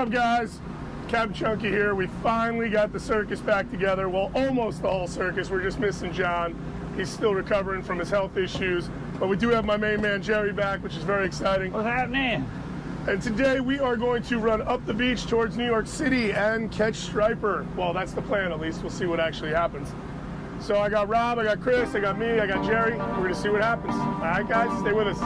up, guys? Captain Chunky here. We finally got the circus back together. Well, almost the whole circus. We're just missing John. He's still recovering from his health issues. But we do have my main man, Jerry, back, which is very exciting. What's happening? And today we are going to run up the beach towards New York City and catch striper. Well, that's the plan, at least. We'll see what actually happens. So I got Rob, I got Chris, I got me, I got Jerry. We're going to see what happens. All right, guys, stay with us.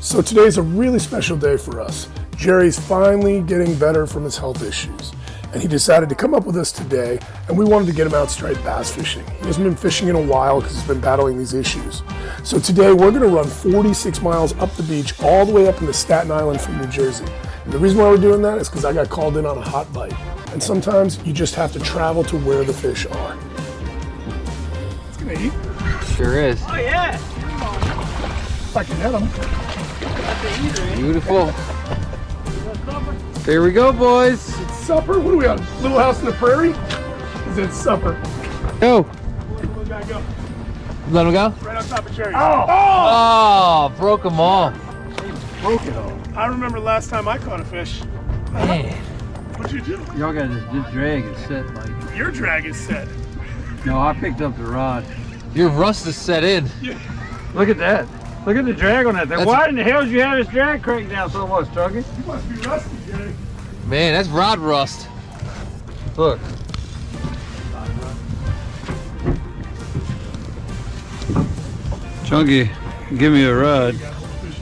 So today's a really special day for us. Jerry's finally getting better from his health issues, and he decided to come up with us today, and we wanted to get him out striped bass fishing. He hasn't been fishing in a while because he's been battling these issues. So today we're going to run 46 miles up the beach all the way up into Staten Island from New Jersey. And the reason why we're doing that is because I got called in on a hot bite, and sometimes you just have to travel to where the fish are. It's going to eat. Sure is. Oh yeah. If I can hit him. Beautiful. There we go, boys. It's supper. What do we have? Little House in the Prairie? Is it supper? Go. Let that go. Let him go. Right on top of Jerry. Oh, broke them all. Broke it all. I remember last time I caught a fish. Man. What'd you do? Y'all got this drag is set like. Your drag is set. No, I picked up the rod. Your rust is set in. Yeah. Look at that. Look at the drag on that thing. That's- Why in the hell did you have this drag cranked down so much, Chunky? You must be rusty, Jerry. Man, that's rod rust. Look. Chunky, give me a rod.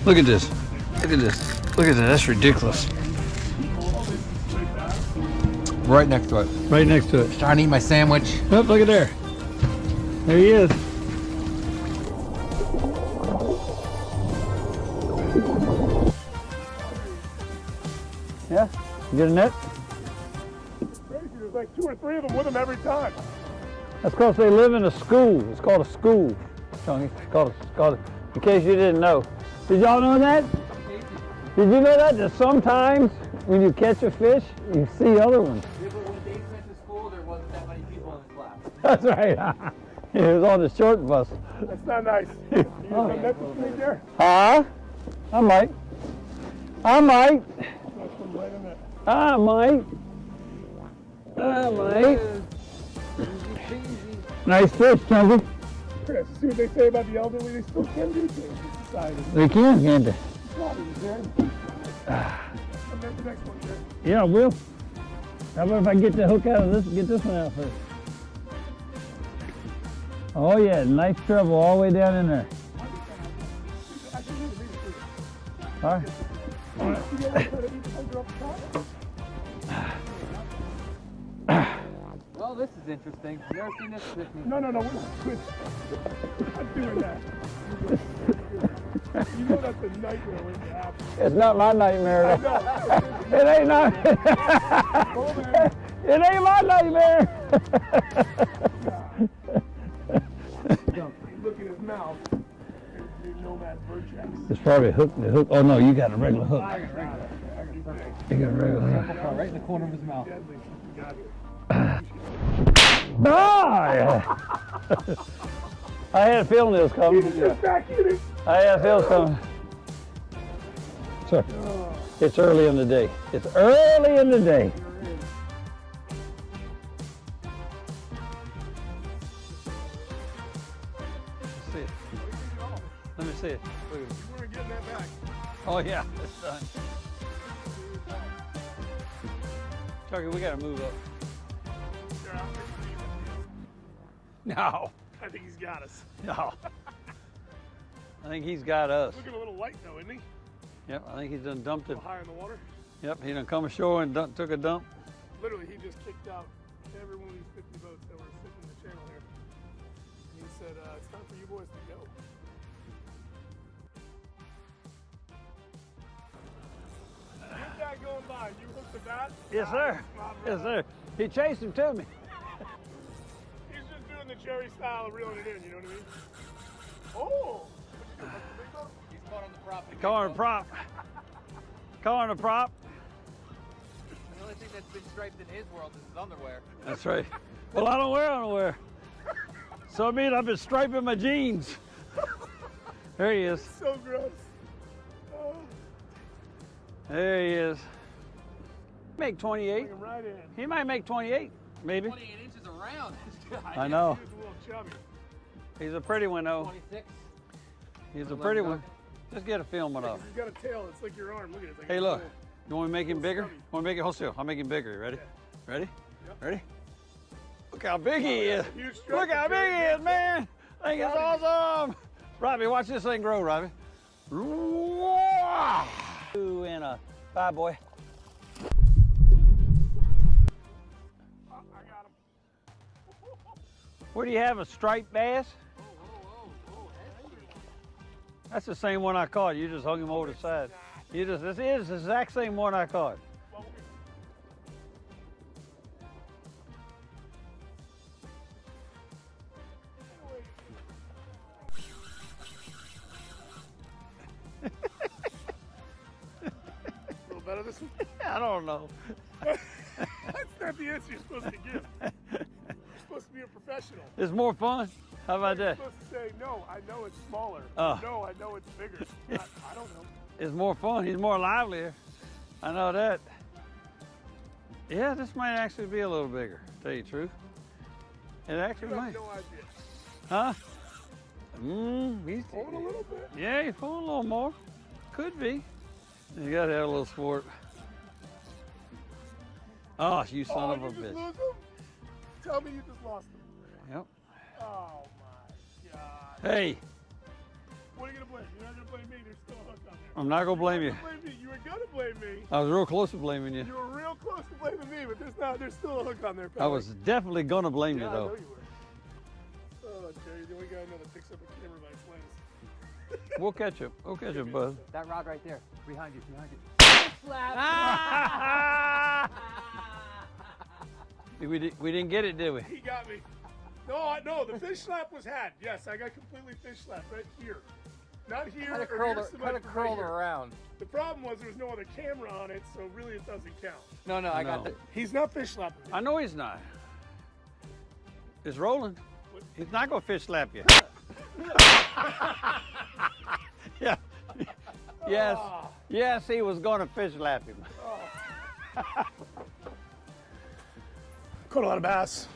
Look at this. Look at this. Look at that. That's ridiculous. Right next to it. Right next to it. Trying to eat my sandwich. Oh, look at there. There he is. Yeah? You get a net? Crazy, there's like 2 or 3 of them with him every time. That's because they live in a school. It's called a school, Chunky. It's called, in case you didn't know. Did y'all know that? Did you know that sometimes when you catch a fish, you see other ones? Yeah, but when Dave went to school, there wasn't that many people in his class. That's right. He was on the short bus. That's not nice. You got some net with me there? Huh? I might. I might. That's some light on that. I might. I might. Nice fish, Chunky. Chris, see what they say about the elderly? They still can do things in society. They can, can't they? Come the next one, Jerry. Yeah, I will. How about if I get the hook out of this, get this one out first? Oh yeah, nice treble all the way down in there. All right. Well, this is interesting. You ever seen this? No, we're not doing that. You know that's a nightmare when it happens. It's not my nightmare. I know. It ain't not. It ain't my nightmare. Look at his mouth. There's nomad bird tracks. It's probably a hook. The hook. Oh no, you got a regular hook. I got a regular. You got a regular hook. Right in the corner of his mouth. Deadly. You got it. Ah! Yeah. I had a feeling it was coming. Just back in it. I had a feeling it was coming. Sorry. It's early in the day. It's early in the day. See it. Let me see it. Look at it. You weren't getting that back. Oh yeah, it's done. Chucky, we gotta move up. Sure, I'll fix it. No, I think he's got us. no. I think he's got us. Looking a little light though, isn't he? Yep, I think he's done dumped A it. little high in the water. Yep, he done come ashore and took a dump. Literally, he just kicked out every one of these 50 boats that were sitting in the channel here. And he said, it's time for you boys to go. With that going by, you hooked the bat? Yes, sir. Yes, sir. He chased him to me. He's just doing the Jerry style of reeling it in, you know what I mean? Oh! He's caught on the prop. Calling a prop. Calling a prop. The only thing that's been striped in his world is his underwear. That's right. Well, I don't wear underwear. So it means I've been striping my jeans. There he is. So gross. Oh, There he is. Make 28. bring him right in. He might make 28, maybe. 28 inches around. I know. He was a little chubby. He's a pretty one though. 26. He's a pretty one. Just get a film it up. He's got a tail. It's like your arm. Look at it. It's like Hey, a look. little- You want me to make him bigger? stubby. Want to make it? Hold still. I'll make him bigger. You ready? Ready? Yep. Ready? Look how big he is. Huge stripe Look how for big he Jerry. is, man. I think it's awesome. Robbie, watch this thing grow, Robbie. Two and a bye, boy. Oh, I got him. What do you have? A striped bass? That's the same one I caught. You just hung him over the side. You just, this is the exact same one I caught. A little better this one? I don't know. That's not the answer you're supposed to give. You're supposed to be a professional. It's more fun. How about You're that? supposed to say, no, I know it's smaller. Oh. No, I know it's bigger. I don't know. It's more fun. He's more livelier. I know that. Yeah, this might actually be a little bigger, to tell you the truth. It actually You might. have no idea. Huh? He's Hold a little bit. yeah, he's pulling a little more. Could be. You gotta have a little sport. Oh, you son of a you just bitch. lose him? Tell me you just lost him. Yep. Oh my God. Hey, What are you gonna blame? You're not gonna blame me. There's still a hook on there. I'm not gonna blame you. You're not gonna blame me. You were gonna blame me. I was real close to blaming you. You were real close to blaming me, but there's still a hook on there. I pal. was definitely gonna blame Yeah, you I know though. you were. Oh, Jerry, the only guy I know that picks up a camera by its lens. We'll catch him. We'll catch him, bud. That rod right there. Behind you. Behind you. we didn't get it, did we? He got me. No, the fish slap was had. Yes, I got completely fish slapped right here. Not here. Kind of or curled, here, so kind much of right curled here. around. The problem was there was no other camera on it, so really it doesn't count. No, I got No. the. He's not fish slapping me. I know he's not. It's rolling. He's not gonna fish slap you. Yeah. Yes. Yes, he was gonna fish slap him. Caught a lot of bass.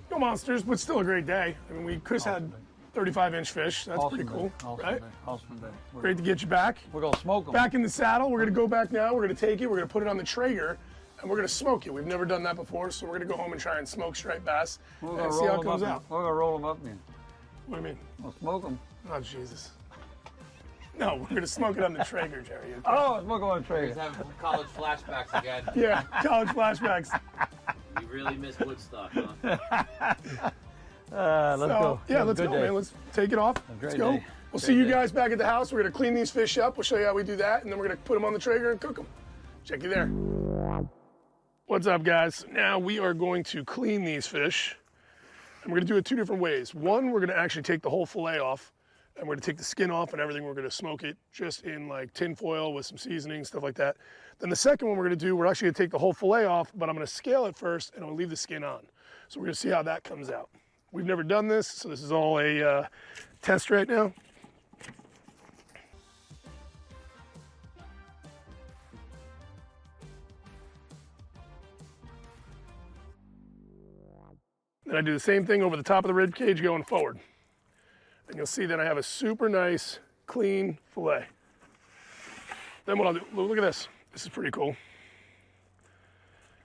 No monsters, but still a great day. I mean, Chris had 35-inch fish. That's pretty cool, right? Awesome day. Great to get you back. We're gonna smoke him. Back in the saddle. We're gonna go back now. We're gonna take it. We're gonna put it on the Traeger, and we're gonna smoke it. We've never done that before, so we're gonna go home and try and smoke striped bass We're and gonna see how roll it him comes up. out. We're gonna roll him up, man. What do you mean? We'll smoke him. Oh Jesus! No, we're gonna smoke it on the Traeger, Jerry. Okay? Oh, smoke on a tree. He's having college flashbacks again. Yeah, college flashbacks. You really miss Woodstock, huh? Let's go. Yeah, Have a let's good go, day. man. Let's take it off. great Let's go. day. We'll see you guys back at the house. We're gonna clean these fish up. We'll show you how we do that, and then we're gonna put them on the Traeger and cook them. Check you there. What's up, guys? Now we are going to clean these fish, and we're gonna do it two different ways. One, we're gonna actually take the whole fillet off, and we're gonna take the skin off and everything. We're gonna smoke it just in like tin foil with some seasoning, stuff like that. Then the second one we're gonna do, we're actually gonna take the whole fillet off, but I'm gonna scale it first, and I'm gonna leave the skin on. So we're gonna see how that comes out. We've never done this, so this is all a test right now. Then I do the same thing over the top of the rib cage going forward. And you'll see that I have a super nice, clean fillet. Then what I'll do, look at this. This is pretty cool.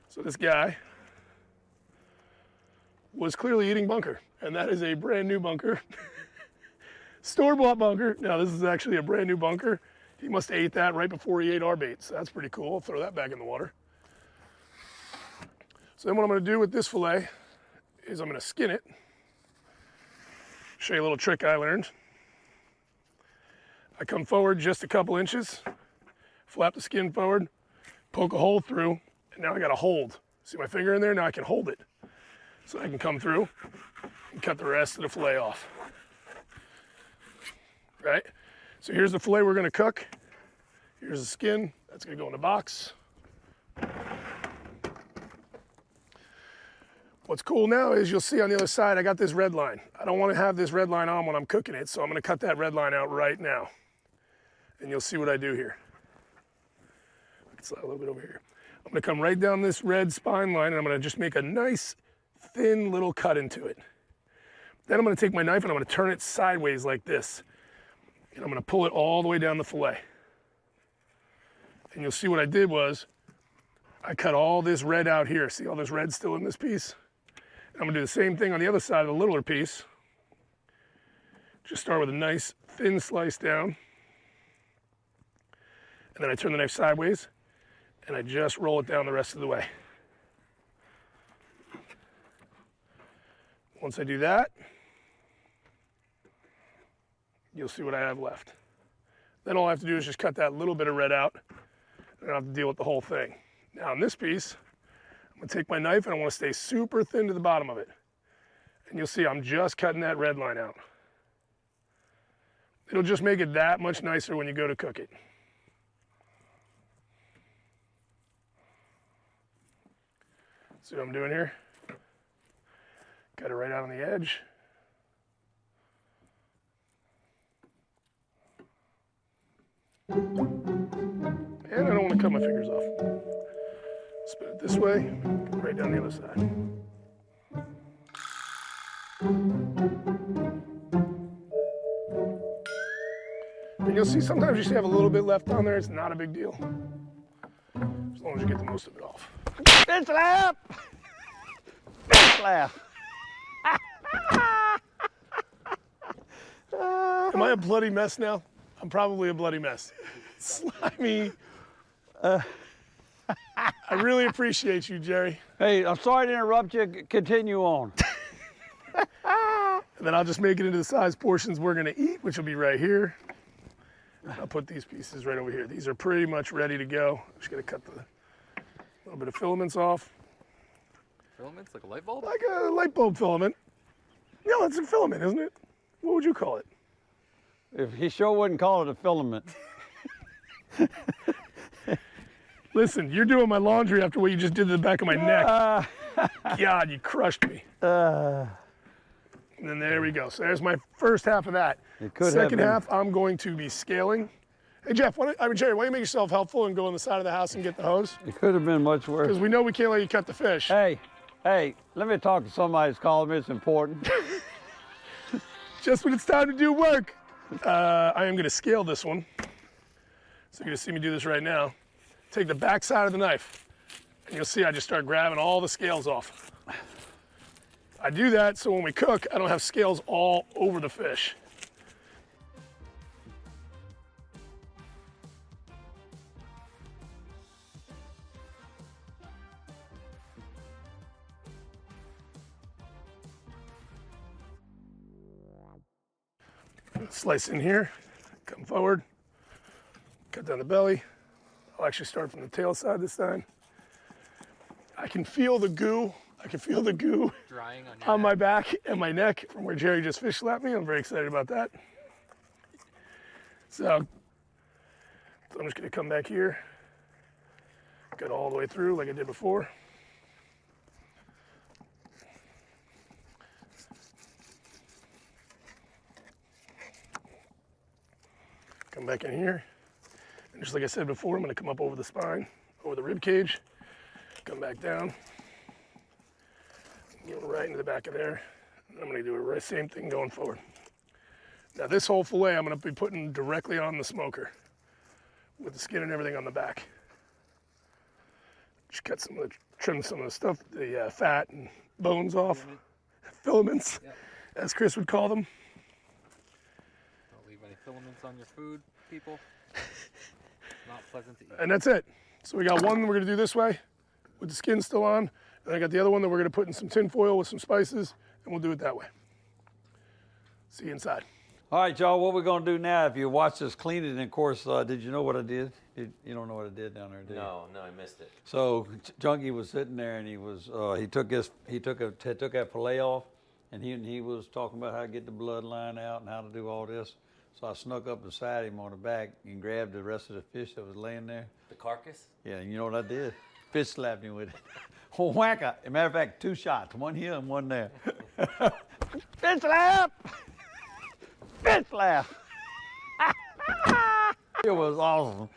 So this guy was clearly eating bunker, and that is a brand new bunker. Store-bought bunker. Now this is actually a brand new bunker. He must have ate that right before he ate our bait, so that's pretty cool. I'll throw that back in the water. So then what I'm gonna do with this fillet is I'm gonna skin it. Show you a little trick I learned. I come forward just a couple inches, flap the skin forward, poke a hole through, and now I got a hold. See my finger in there? Now I can hold it. So I can come through and cut the rest of the fillet off. Right? So here's the fillet we're gonna cook. Here's the skin, that's gonna go in the box. What's cool now is you'll see on the other side, I got this red line. I don't want to have this red line on when I'm cooking it, so I'm going to cut that red line out right now. And you'll see what I do here. I can slide a little bit over here. I'm going to come right down this red spine line, and I'm going to just make a nice, thin little cut into it. Then I'm going to take my knife and I'm going to turn it sideways like this. And I'm going to pull it all the way down the fillet. And you'll see what I did was, I cut all this red out here. See all this red still in this piece? And I'm going to do the same thing on the other side of the littler piece. Just start with a nice thin slice down. And then I turn the knife sideways, and I just roll it down the rest of the way. Once I do that, you'll see what I have left. Then all I have to do is just cut that little bit of red out, and I don't have to deal with the whole thing. Now in this piece, I'm gonna take my knife and I wanna stay super thin to the bottom of it. And you'll see I'm just cutting that red line out. It'll just make it that much nicer when you go to cook it. See what I'm doing here? Cut it right out on the edge. And I don't want to cut my fingers off. Spin it this way, right down the other side. And you'll see sometimes you see have a little bit left on there. It's not a big deal, as long as you get the most of it off. Fish lap! Fish lap! Am I a bloody mess now? I'm probably a bloody mess. Slimy. I really appreciate you, Jerry. Hey, I'm sorry to interrupt you. Continue on. And then I'll just make it into the size portions we're gonna eat, which will be right here. I'll put these pieces right over here. These are pretty much ready to go. I'm just gonna cut the little bit of filaments off. Filaments like a light bulb? Like a light bulb filament. No, it's a filament, isn't it? What would you call it? If he sure wouldn't call it a filament. Listen, you're doing my laundry after what you just did to the back of my neck. God, you crushed me. And then there we go. So there's my first half of that. Second half, I'm going to be scaling. Hey Jeff, Jerry, why don't you make yourself helpful and go on the side of the house and get the hose? It could have been much worse. Because we know we can't let you cut the fish. Hey, let me talk to somebody who's calling me. It's important. Just when it's time to do work. I am going to scale this one. So you're going to see me do this right now. Take the back side of the knife, and you'll see I just start grabbing all the scales off. I do that so when we cook, I don't have scales all over the fish. Slice in here, come forward, cut down the belly. I'll actually start from the tail side this time. I can feel the goo. I can feel the goo Drying on my back and my neck from where Jerry just fish slapped me. I'm very excited about that. So I'm just gonna come back here, cut all the way through like I did before. Come back in here, and just like I said before, I'm gonna come up over the spine, over the rib cage, come back down, get right into the back of there. And I'm gonna do the same thing going forward. Now this whole fillet I'm gonna be putting directly on the smoker with the skin and everything on the back. Just cut some of the, trim some of the stuff, the fat and bones off, filaments, Yep. as Chris would call them. Don't leave any filaments on your food, people. Not pleasant to eat. And that's it. So we got one we're gonna do this way with the skin still on, and I got the other one that we're gonna put in some tin foil with some spices, and we'll do it that way. See you inside. All right, y'all, what we're going to do now, if you watch us clean it, and of course, did you know what I did? You don't know what I did down there, did you? No, I missed it. So Junkie was sitting there, and he took that fillet off, and he was talking about how to get the bloodline out and how to do all this. So I snuck up beside him on the back and grabbed the rest of the fish that was laying there. The carcass? Yeah, and you know what I did? Fish slapped him with it. Whack! As a matter of fact, 2 shots, one here and one there. Fish slap! Fish slap! It was awesome.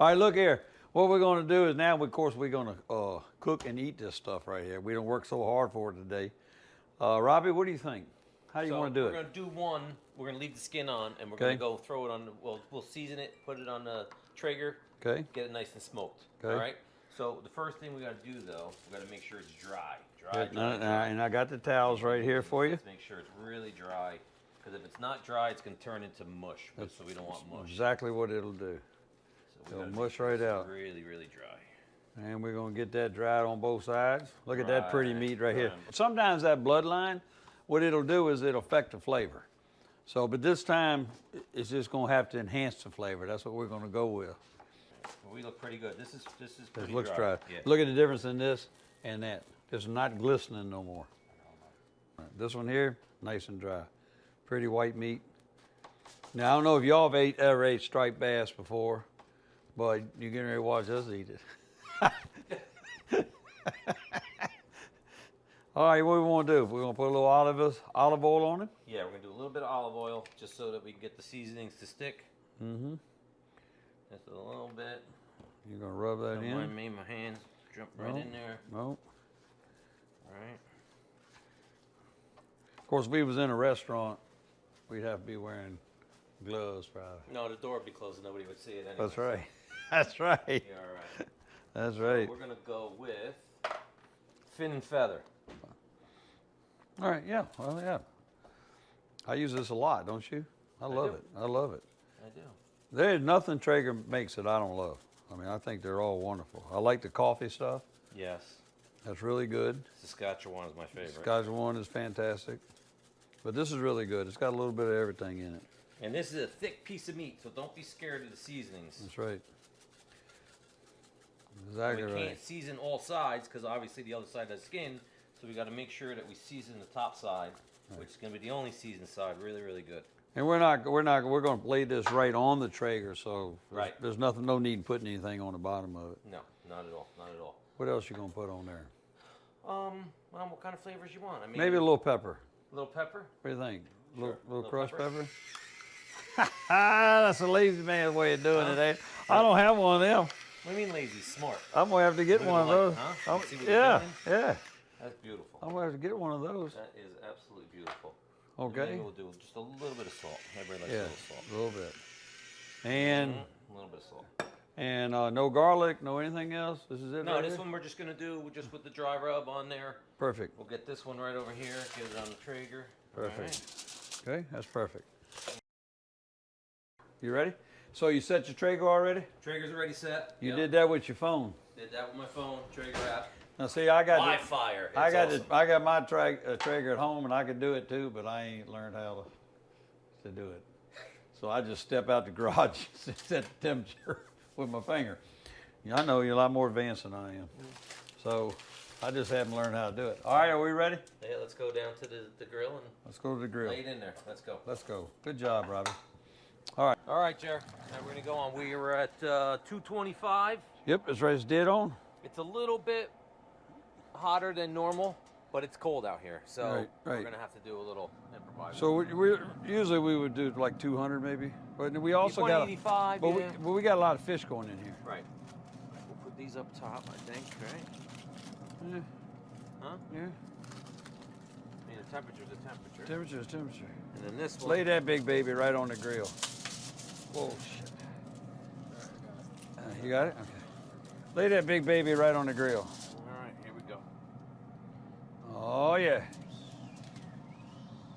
All right, look here. What we're going to do is now, of course, we're going to cook and eat this stuff right here. We don't work so hard for it today. Robbie, what do you think? How do you want to do it? We're going to do one. We're going to leave the skin on, and we're going to go throw it on. We'll season it, put it on the Traeger. Okay. Get it nice and smoked. Okay. All right. So the first thing we got to do, though, we got to make sure it's dry. And I got the towels right here for you. Let's make sure it's really dry, because if it's not dry, it's going to turn into mush. So we don't want mush. Exactly what it'll do. So it'll mush right out. Really, really dry. And we're going to get that dried on both sides. Look at that pretty meat right here. Sometimes that bloodline, what it'll do is it'll affect the flavor. So, but this time, it's just going to have to enhance the flavor. That's what we're going to go with. Well, we look pretty good. This is pretty It looks dry. dry. Yeah. Look at the difference in this and that. It's not glistening no more. This one here, nice and dry. Pretty white meat. Now, I don't know if y'all have ever ate striped bass before, but you're getting ready to watch us eat it. All right, what do we want to do? We're going to put a little olive oil on it? Yeah, we're going to do a little bit of olive oil just so that we can get the seasonings to stick. Mm-hmm. Just a little bit. You're going to rub that in? Don't mind me, my hands jump right in there. No. All right. Of course, if we was in a restaurant, we'd have to be wearing gloves probably. No, the door would be closed and nobody would see it anyway. That's right. That's right. Yeah, all right. That's right. So we're going to go with fin and feather. All right, yeah, well, yeah. I use this a lot, don't you? I love it. I love it. I do. There's nothing Traeger makes that I don't love. I mean, I think they're all wonderful. I like the coffee stuff. Yes. That's really good. Saskatchewan is my favorite. Saskatchewan is fantastic. But this is really good. It's got a little bit of everything in it. And this is a thick piece of meat, so don't be scared of the seasonings. That's right. Exactly we right. can't season all sides because obviously the other side has skin, so we got to make sure that we season the top side, which is going to be the only seasoned side, really, really good. And we're going to lay this right on the Traeger, so there's no need in putting anything on the bottom of it. No, not at all, not at all. What else you going to put on there? Well, what kind of flavors you want? I mean, maybe a little pepper. A little pepper? What do you think? Sure. Little crushed pepper? That's a lazy man's way of doing it, eh? I don't have one of them. What do you mean lazy? Smart. I'm going to have to get one of those. Huh? See what Yeah, you're doing? yeah. That's beautiful. I'm going to have to get one of those. That is absolutely beautiful. Okay. Maybe we'll do just a little bit of salt. Everybody likes Yeah, a little salt. a little bit. And A little bit of salt. and no garlic, no anything else? This is it No, right this here? one we're just going to do just with the dry rub on there. Perfect. We'll get this one right over here, get it on the Traeger. Perfect. Okay, that's perfect. You ready? So you set your Traeger already? Traeger's already set. You did that with your phone. Did that with my phone, Traeger app. Now see, I got Live fire. I got awesome. I got my Traeger at home, and I could do it too, but I ain't learned how to do it. So I just step out the garage and set the temperature with my finger. Yeah, I know you're a lot more advanced than I am. So I just haven't learned how to do it. All right, are we ready? Yeah, let's go down to the grill and Let's go to the grill. lay it in there. Let's go. Let's go. Good job, Robbie. All right, Jer. Now we're going to go on. We are at 225. Yep, it's right. It's dead on. It's a little bit hotter than normal, but it's cold out here. So we're going to have to do a little improvising. So we usually we would do like 200 maybe, but we also got 185, but, yeah. we got a lot of fish going in here. Right. We'll put these up top, I think, right? Yeah. Huh? Yeah. I mean, the temperature's a temperature. Temperature is temperature. And then this one. Lay that big baby right on the grill. Whoa, shit. You got it? Okay. Lay that big baby right on the grill. All right, here we go. Oh, yeah.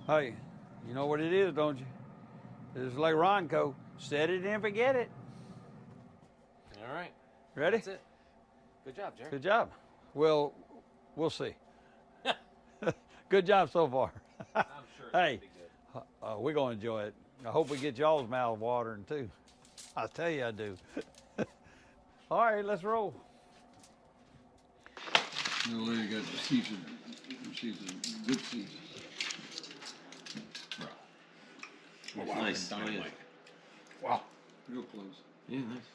Hey, you know what it is, don't you? It's like Ronco. Set it and forget it. All right. Ready? That's it. Good job, Jerry. Good job. Well, we'll see. Good job so far. I'm sure it's Hey, gonna be good. we're going to enjoy it. I hope we get y'all's mouth watering too. I tell you I do. All right, let's roll. The lady got the season. She's a good season. Oh, wow. Nice. Oh, yeah. Wow. Real close. Yeah, nice.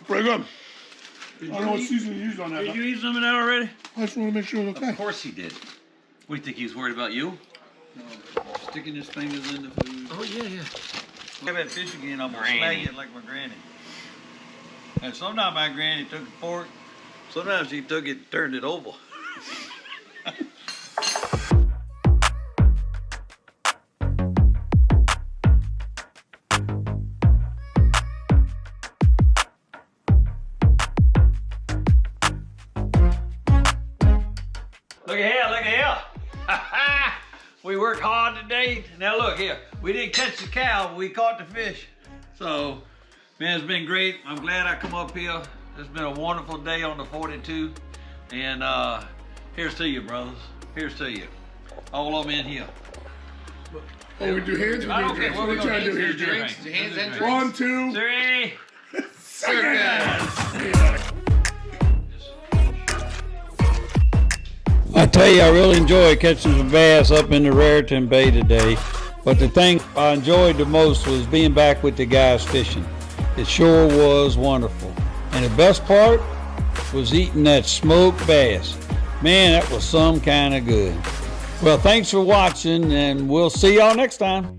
Pretty good. I don't know what seasoning you used on that. Did you eat some of that already? I just want to make sure it's okay. Of course he did. What do you think he was worried about you? No, sticking his fingers in the food. Oh yeah, yeah. Have that fish again, I'm gonna Granny. smack it like my granny. And sometimes my granny took a fork, sometimes she took it, turned it over. Look at here, look at here. We worked hard today. Now look here, we didn't catch the cow, but we caught the fish. So, man, it's been great. I'm glad I come up here. It's been a wonderful day on the 42. And here's to you, brothers. Here's to you. All of them in here. Oh, we do hands or I do don't care. drinks? What What are we trying to do here, Jerry? Hands and 1, 2, 3. I tell you, I really enjoyed catching some bass up in the Raritan Bay today. But the thing I enjoyed the most was being back with the guys fishing. It sure was wonderful. And the best part was eating that smoked bass. Man, that was some kind of good. Well, thanks for watching, and we'll see y'all next time.